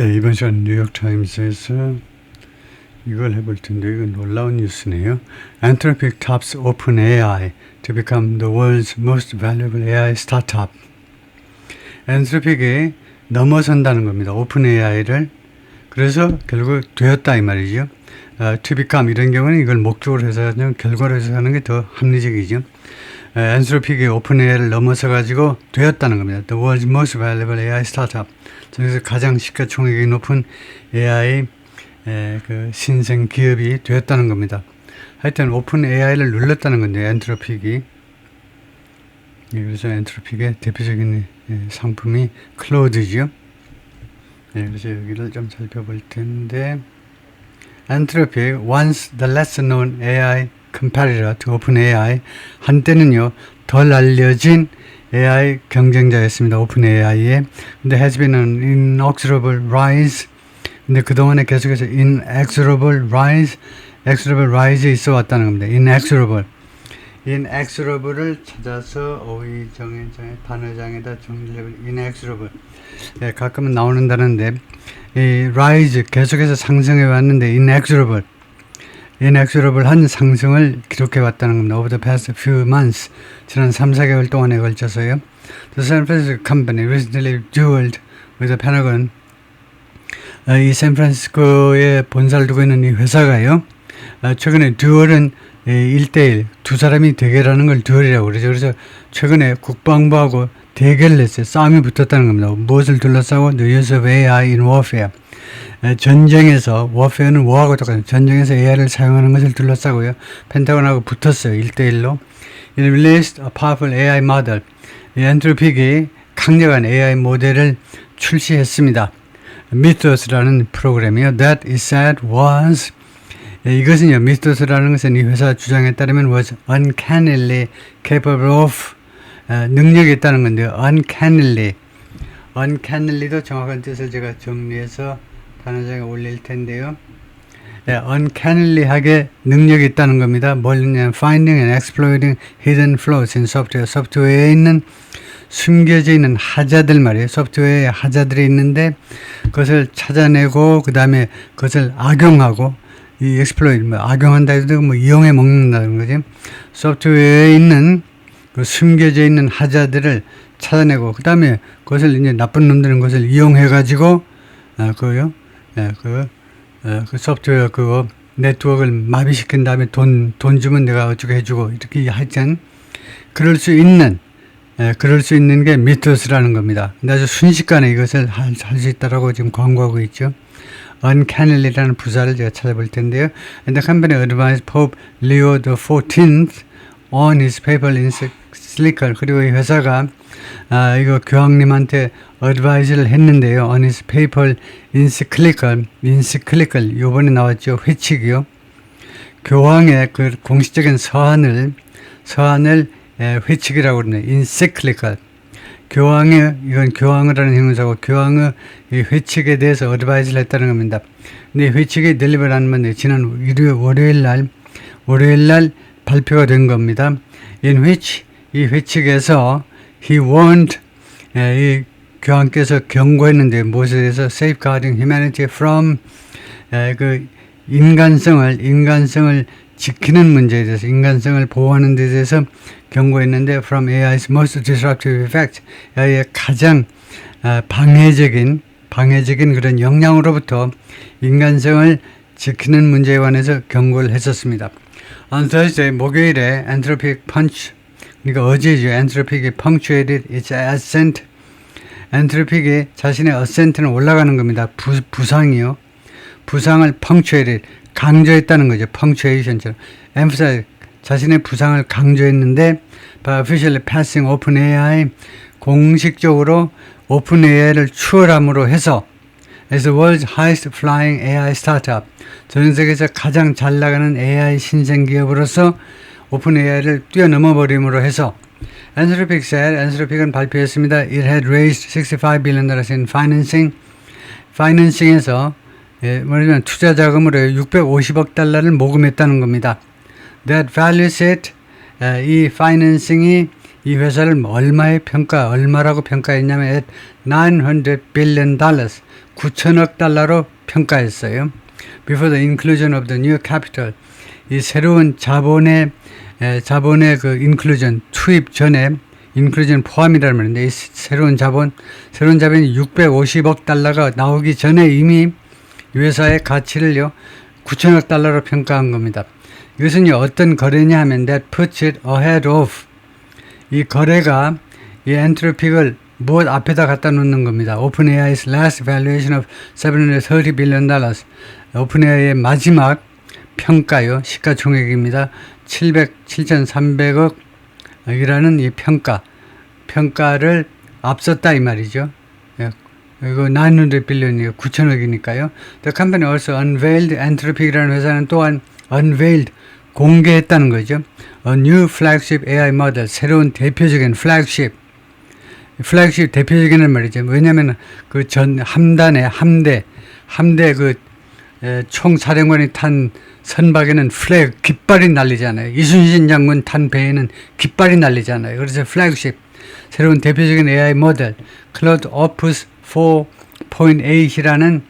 네, 이번 시간 뉴욕타임스에서 이걸 해볼 텐데 이건 놀라운 뉴스네요. Anthropic tops OpenAI to become the world's most valuable AI startup. 엔트로픽이 넘어선다는 겁니다. OpenAI를. 그래서 결국 되었다 이 말이죠. To become 이런 경우는 이걸 목적으로 해석하면 결과로 해석하는 게 더 합리적이죠. 엔트로픽이 OpenAI를 넘어서 가지고 되었다는 겁니다. The world's most valuable AI startup. 그래서 가장 시가총액이 높은 AI 그 신생 기업이 되었다는 겁니다. 하여튼 OpenAI를 눌렀다는 건데 엔트로픽이. 그래서 엔트로픽의 대표적인 상품이 클로드죠. 그래서 여기를 좀 살펴볼 텐데 Anthropic, once the lesser known AI competitor to OpenAI, 한때는요 덜 알려진 AI 경쟁자였습니다. OpenAI에. 근데 has been an inexorable rise. 근데 그동안에 계속해서 inexorable rise에 있어 왔다는 겁니다. inexorable을 찾아서 어휘정의 단어장에다 정리를 inexorable. 가끔은 나오는 단어인데 이 rise 계속해서 상승해 왔는데 inexorable한 상승을 기록해 왔다는 겁니다. Over the past few months, 지난 3-4개월 동안에 걸쳐서요. The San Francisco company recently dueled with the Pentagon. 이 샌프란시스코에 본사를 두고 있는 이 회사가요. 최근에 듀얼은 1대1 두 사람이 대결하는 걸 듀얼이라고 그러죠. 그래서 최근에 국방부하고 대결을 했어요. 싸움이 붙었다는 겁니다. 무엇을 둘러싸고 The use of AI in warfare. 전쟁에서 warfare는 war하고 똑같아요. 전쟁에서 AI를 사용하는 것을 둘러싸고요. 펜타곤하고 붙었어요. 1대1로. It released a powerful AI model. 엔트로픽이 강력한 AI 모델을 출시했습니다. 미토스라는 프로그램이요. That is said was 이것은요. 미토스라는 것은 이 회사 주장에 따르면 was uncannily capable of 능력이 있다는 건데요. uncanny도 정확한 뜻을 제가 정리해서 단어장에 올릴 텐데요. uncanny하게 능력이 있다는 겁니다. 뭐냐면 finding and exploiting hidden flaws in software. 소프트웨어에 있는 숨겨져 있는 하자들 말이에요. 소프트웨어에 하자들이 있는데 그것을 찾아내고 그 다음에 그것을 악용하고 이 exploit 악용한다 해도 이용해 먹는다는 거죠. 소프트웨어에 있는 그 숨겨져 있는 하자들을 찾아내고 그 다음에 그것을 이제 나쁜 놈들은 그것을 이용해 가지고 그 소프트웨어 그거 네트워크를 마비시킨 다음에 돈 주면 내가 어쩌고 해주고 이렇게 하여튼 그럴 수 있는 게 미토스라는 겁니다. 근데 아주 순식간에 이것을 할 수 있다라고 지금 광고하고 있죠. uncannely라는 부사를 제가 찾아볼 텐데요. And the company advised Pope Leo XIV on his papal encyclical. 그리고 이 회사가 이거 교황님한테 advise를 했는데요. on his papal encyclical 요번에 나왔죠. 회칙이요. 교황의 그 공식적인 서한을 회칙이라고 그러네요. encyclical. 이건 교황을 하는 형용사고 교황의 이 회칙에 대해서 advise를 했다는 겁니다. 근데 회칙이 deliver라는 건데 지난 월요일 날 발표가 된 겁니다. In which 이 회칙에서 he warned 이 교황께서 경고했는데 무엇에 대해서 safeguarding humanity from 그 인간성을 지키는 문제에 대해서 인간성을 보호하는 데 대해서 경고했는데 from AI's most disruptive effect AI의 가장 방해적인 그런 영향으로부터 인간성을 지키는 문제에 관해서 경고를 했었습니다. On Thursday, 목요일에 Anthropic punch 그러니까 어제죠. Anthropic이 punctuated its ascent. Anthropic이 자신의 ascent는 올라가는 겁니다. 부상이요. 부상을 punctuated 강조했다는 거죠. punctuation처럼. emphasize 자신의 부상을 강조했는데 by officially passing OpenAI 공식적으로 OpenAI를 추월함으로 해서 as the world's highest flying AI startup 전 세계에서 가장 잘 나가는 AI 신생 기업으로서 OpenAI를 뛰어넘어 버림으로 해서 엔트로픽은 발표했습니다. It had raised $65 billion in financing에서 뭐냐면 투자 자금으로 650억 달러를 모금했다는 겁니다. That values it 이 파이낸싱이 이 회사를 얼마라고 평가했냐면 at $900 billion, 9천억 달러로 평가했어요. Before the inclusion of the new capital, 이 새로운 자본의 그 inclusion, 투입 전에 inclusion 포함이라는 말인데, 이 새로운 자본이 650억 달러가 나오기 전에 이미 이 회사의 가치를요, 9천억 달러로 평가한 겁니다. 이것은 어떤 거래냐 하면 that puts it ahead of, 이 거래가 이 엔트로픽을 무엇 앞에다 갖다 놓는 겁니다. OpenAI's last valuation of $730 billion. 오픈AI의 마지막 평가요. 시가총액입니다. 7,300억 이라는 이 평가를 앞섰다 이 말이죠. 이거 900 billion이요. 9천억이니까요. The company also unveiled, 엔트로픽이라는 회사는 또한 unveiled, 공개했다는 거죠. A new flagship AI model, 새로운 대표적인 flagship 대표적인 말이죠. 왜냐하면 그 전 함대 그 총사령관이 탄 선박에는 플래그, 깃발이 날리잖아요. 이순신 장군 탄 배에는 깃발이 날리잖아요. 그래서 flagship, 새로운 대표적인 AI 모델, 클라우드 오프스 4.8이라는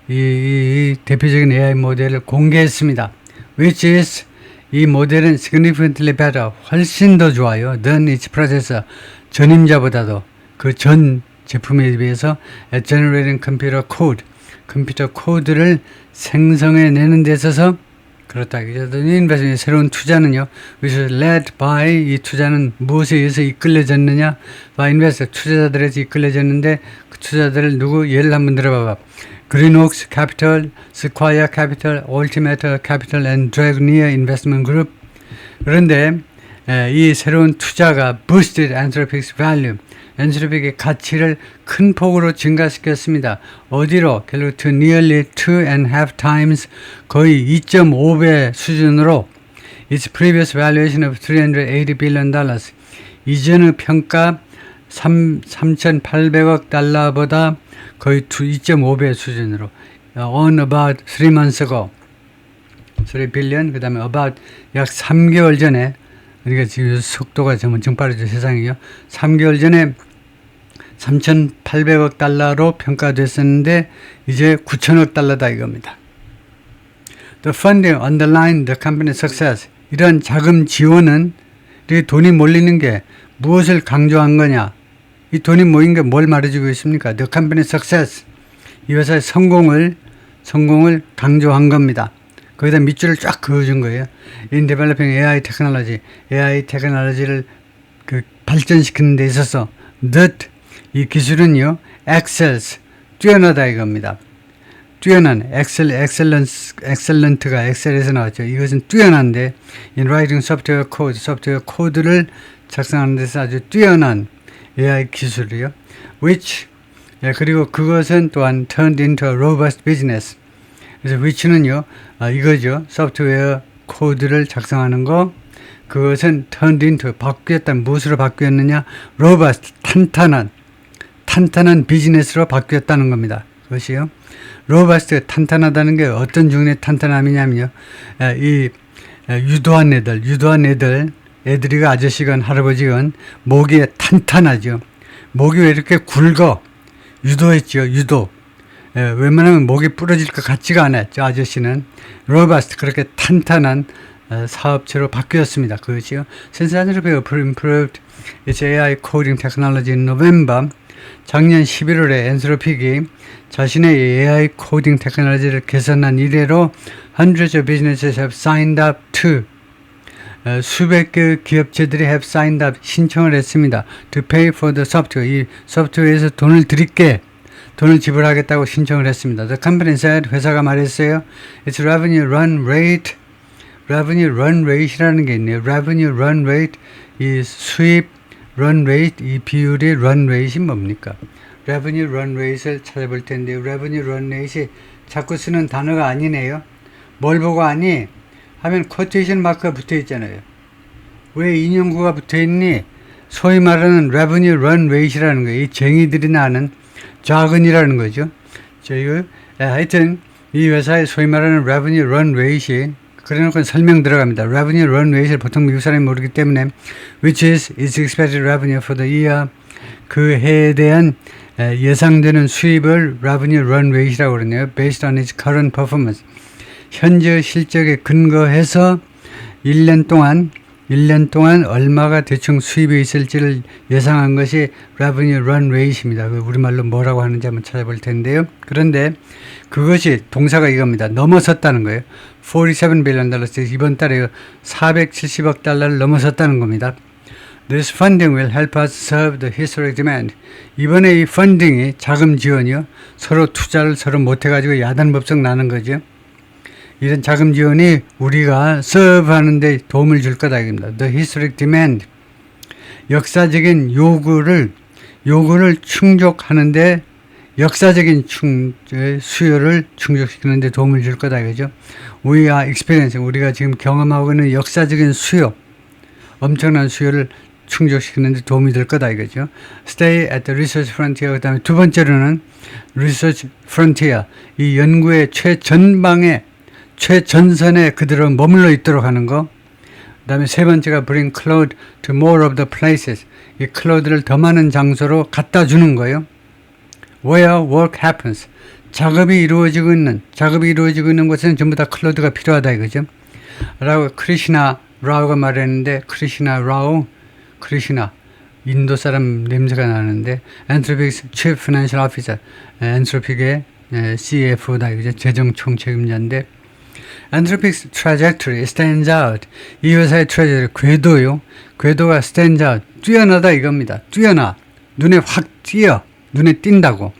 이 대표적인 AI 모델을 공개했습니다. Which is, 이 모델은 significantly better, 훨씬 더 좋아요. than its predecessor, 전임자보다도 그 전 제품에 비해서 at generating computer code, 컴퓨터 코드를 생성해내는 데 있어서 그렇다. 인베스트먼트, 새로운 투자는요, which is led by, 이 투자는 무엇에 의해서 이끌려졌느냐, by investor, 투자자들에서 이끌려졌는데 그 투자자들을 누구 예를 한번 들어봐봐. 그린옥스 캐피털, 스콰이어 캐피털, 올티메터 캐피털 앤 드래그니어 인베스트먼트 그룹. 그런데 이 새로운 투자가 boosted Anthropic's value, 엔트로픽의 가치를 큰 폭으로 증가시켰습니다. 어디로? 결국 to nearly 2.5 times, 거의 2.5배 수준으로 its previous valuation of $380 billion, 이전의 평가 3,800억 달러보다 거의 2.5배 수준으로 on about 3 months ago, 3 billion, 그 다음에 about 약 3개월 전에, 그러니까 지금 속도가 엄청 빠르죠, 세상이요. 3개월 전에 3,800억 달러로 평가됐었는데 이제 9천억 달러다 이겁니다. The funding underlined the company's success. 이런 자금 지원은 이 돈이 몰리는 게 무엇을 강조한 거냐? 이 돈이 모인 게 뭘 말해주고 있습니까? The company's success. 이 회사의 성공을 강조한 겁니다. 거기다 밑줄을 쫙 그어준 거예요. In developing AI technology, AI 테크놀로지를 발전시키는 데 있어서 that, 이 기술은요, excels, 뛰어나다 이겁니다. 뛰어난, excellent가 excel에서 나왔죠. 이것은 뛰어난데, in writing software code, 소프트웨어 코드를 작성하는 데서 아주 뛰어난 AI 기술이요. which, 그리고 그것은 또한 turned into a robust business. 그래서 which는요, 이거죠. 소프트웨어 코드를 작성하는 거, 그것은 turned into, 바뀌었다. 무엇으로 바뀌었느냐? robust, 탄탄한 비즈니스로 바뀌었다는 겁니다. 그것이요. robust, 탄탄하다는 게 어떤 종류의 탄탄함이냐면요, 이 유도한 애들이가 아저씨건 할아버지건 목이 탄탄하죠. 목이 왜 이렇게 굵어? 유도했죠. 유도. 웬만하면 목이 부러질 것 같지가 않아요. 저 아저씨는 robust, 그렇게 탄탄한 사업체로 바뀌었습니다. 그렇죠. Since Anthropic improved its AI coding technology in November, 작년 11월에 엔트로픽이 자신의 AI 코딩 테크놀로지를 개선한 이래로 hundreds of businesses have signed up to, 수백 개의 기업체들이 have signed up, 신청을 했습니다. to pay for the software, 이 소프트웨어에서 돈을 지불하겠다고 신청을 했습니다. The company said, 회사가 말했어요. Its revenue run rate이라는 게 있네요. revenue run rate, 이 수입 run rate, 이 비율이 run rate이 뭡니까? revenue run rate을 찾아볼 텐데, revenue run rate이 자꾸 쓰는 단어가 아니네요. 뭘 보고 아니? 하면 quotation 마크가 붙어 있잖아요. 왜 인용구가 붙어 있니? 소위 말하는 revenue run rate이라는 거예요. 이 쟁이들이 나는 자근이라는 거죠. 하여튼 이 회사의 소위 말하는 revenue run rate이 그래놓고 설명 들어갑니다. Revenue run rate를 보통 미국 사람이 모르기 때문에 which is expected revenue for the year 그 해에 대한 예상되는 수입을 revenue run rate이라고 그러네요. Based on its current performance 현재 실적에 근거해서 1년 동안 얼마가 대충 수입이 있을지를 예상한 것이 revenue run rate입니다. 그 우리말로 뭐라고 하는지 한번 찾아볼 텐데요. 그런데 그것이 동사가 이겁니다. 넘어섰다는 거예요. 47 billion dollars 이번 달에 470억 달러를 넘어섰다는 겁니다. This funding will help us serve the historic demand. 이번에 이 펀딩이 자금 지원이요. 서로 투자를 서로 못해가지고 야단법석 나는 거죠. 이런 자금 지원이 우리가 서브하는 데 도움을 줄 거다 이겁니다. The historic demand. 역사적인 요구를 충족하는데 역사적인 수요를 충족시키는 데 도움을 줄 거다 이거죠. We are experiencing. 우리가 지금 경험하고 있는 역사적인 수요. 엄청난 수요를 충족시키는 데 도움이 될 거다 이거죠. Stay at the research frontier. 그 다음에 두 번째로는 research frontier. 이 연구의 최전선에 그대로 머물러 있도록 하는 거. 그 다음에 세 번째가 bring cloud to more of the places. 이 클라우드를 더 많은 장소로 갖다 주는 거예요. Where work happens. 작업이 이루어지고 있는 곳에는 전부 다 클라우드가 필요하다 이거죠. 라고 크리시나 라우가 말했는데 크리시나 인도 사람 냄새가 나는데 Anthropic's Chief Financial Officer Anthropic의 CFO다 이거죠. 재정 총책임자인데 Anthropic's trajectory stands out. 이 회사의 trajectory, 궤도가 stands out. 뛰어나다 이겁니다. 뛰어나. 눈에 확 눈에 띈다고.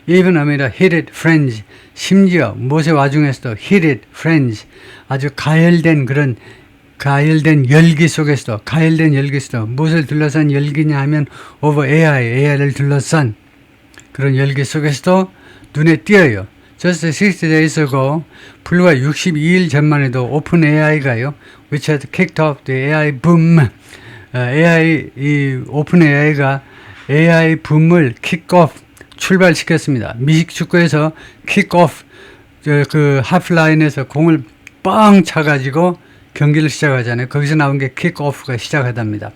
Even amid a heated frenzy. 심지어 무엇의 와중에서도 heated frenzy. 아주 가열된 열기 속에서도 무엇을 둘러싼 열기냐 하면 over AI를 둘러싼 그런 열기 속에서도 눈에 띄어요. Just 60 days ago, 불과 62일 전만 해도 오픈 AI가요, which had kicked off the AI boom. 오픈 AI가 AI 붐을 kick-off, 출발시켰습니다. 미식 축구에서 kick-off, 그 하프라인에서 공을 뻥 차가지고 경기를 시작하잖아요. 거기서 나온 게 kick-off가 시작하답니다.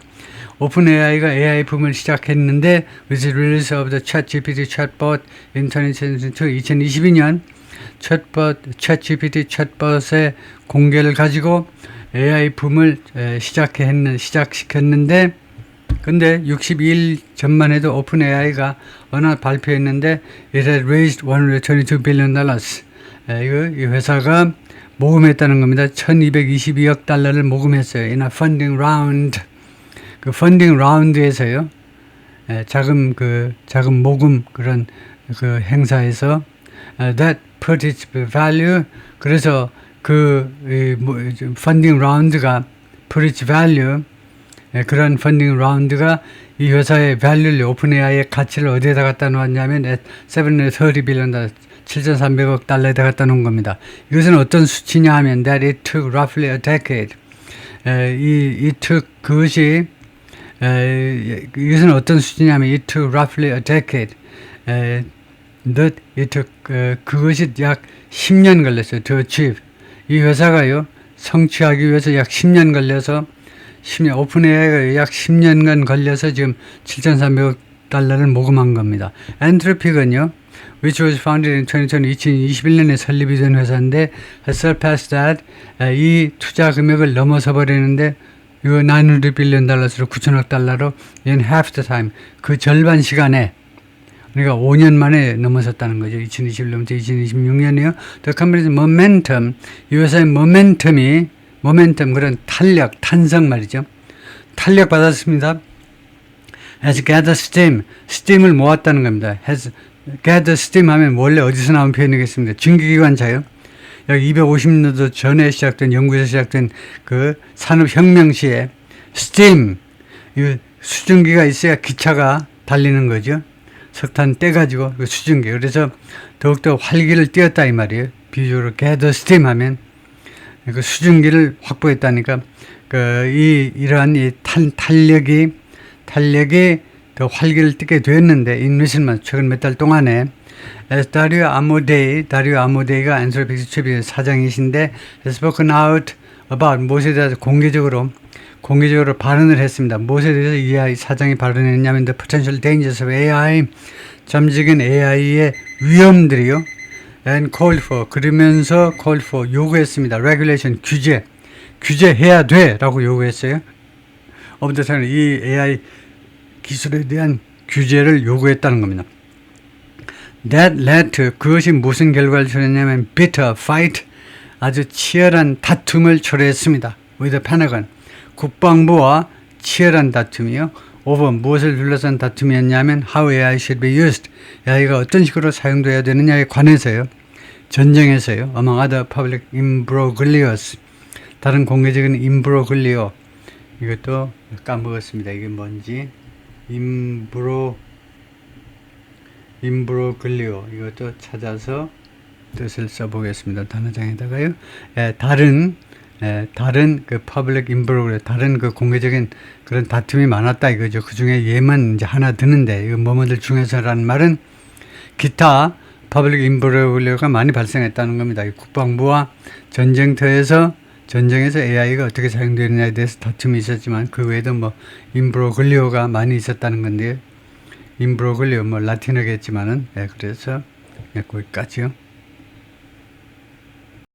오픈 AI가 AI 붐을 시작했는데 with the release of the ChatGPT chatbot in 2022년 ChatGPT chatbot의 공개를 가지고 AI 붐을 시작시켰는데 근데 62일 전만 해도 오픈 AI가 어느 발표했는데 it had raised $122 billion. 이 회사가 모금했다는 겁니다. 1222억 달러를 모금했어요. in a funding round. 그 펀딩 라운드에서요, 자금 모금 그런 그 행사에서 that put its value. 그래서 펀딩 라운드가 put its value. 그런 펀딩 라운드가 이 회사의 value를 오픈 AI의 가치를 어디에다 갖다 놓았냐면 at $730 billion. 7,300억 달러에다 갖다 놓은 겁니다. 이것은 어떤 수치냐 하면 that it took roughly a decade. 이것은 어떤 수치냐면 it took roughly a decade. 그것이 약 10년 걸렸어요. to achieve. 이 회사가요, 성취하기 위해서 약 10년 걸려서 오픈 AI가 약 10년간 걸려서 지금 7,300억 달러를 모금한 겁니다. 엔트로픽은요, which was founded in 2021년에 설립이 된 회사인데 has surpassed that. 이 투자 금액을 넘어서 버리는데 이거 $900 billion 9천억 달러로 in half the time. 그 절반 시간에 그러니까 5년 만에 넘어섰다는 거죠. 2021년부터 2026년이요. The company's momentum. 이 회사의 모멘텀 그런 탄력, 탄성 말이죠. 탄력 받았습니다. Has gathered steam. 스팀을 모았다는 겁니다. Has gathered steam 하면 원래 어디서 나온 표현이겠습니까? 증기기관차요. 약 250년도 전에 시작된, 영국에서 시작된 그 산업혁명 시에 스팀, 수증기가 있어야 기차가 달리는 거죠. 석탄 떼가지고 그 수증기. 그래서 더욱더 활기를 띄었다 이 말이에요. 비유로 gather steam 하면 그 수증기를 확보했다니까 이러한 탄력이 더 활기를 띠게 되었는데, 인내실만 최근 몇 달 동안에 As Dario Amodei가 Anthropic Tribune 사장이신데 has spoken out about 무엇에 대해서 공개적으로 발언을 했습니다. 무엇에 대해서 이 사장이 발언했냐면 the potential dangers of AI, 잠재적인 AI의 위험들이요. And called for, 그러면서 called for, 요구했습니다. regulation, 규제해야 돼 라고 요구했어요. 업데이트는 이 AI 기술에 대한 규제를 요구했다는 겁니다. That led to, 그것이 무슨 결과를 초래했냐면 bitter fight, 아주 치열한 다툼을 초래했습니다. with the Pentagon, 국방부와 치열한 다툼이요. over, 무엇을 둘러싼 다툼이었냐면 how AI should be used, AI가 어떤 식으로 사용돼야 되느냐에 관해서요. 전쟁에서요. among other public imbroglios, 다른 공개적인 imbroglio, 이것도 까먹었습니다. 이게 뭔지. imbroglio, 이것도 찾아서 뜻을 써보겠습니다. 단어장에다가요. 다른 그 public imbroglio, 다른 그 공개적인 그런 다툼이 많았다 이거죠. 그 중에 얘만 이제 하나 드는데, 이거 뭐뭐들 중에서라는 말은 기타 public imbroglio가 많이 발생했다는 겁니다. 국방부와 전쟁에서 AI가 어떻게 사용되느냐에 대해서 다툼이 있었지만 그 외에도 뭐 imbroglio가 많이 있었다는 건데요. imbroglio 뭐 라틴어겠지만은 그래서 거기까지요.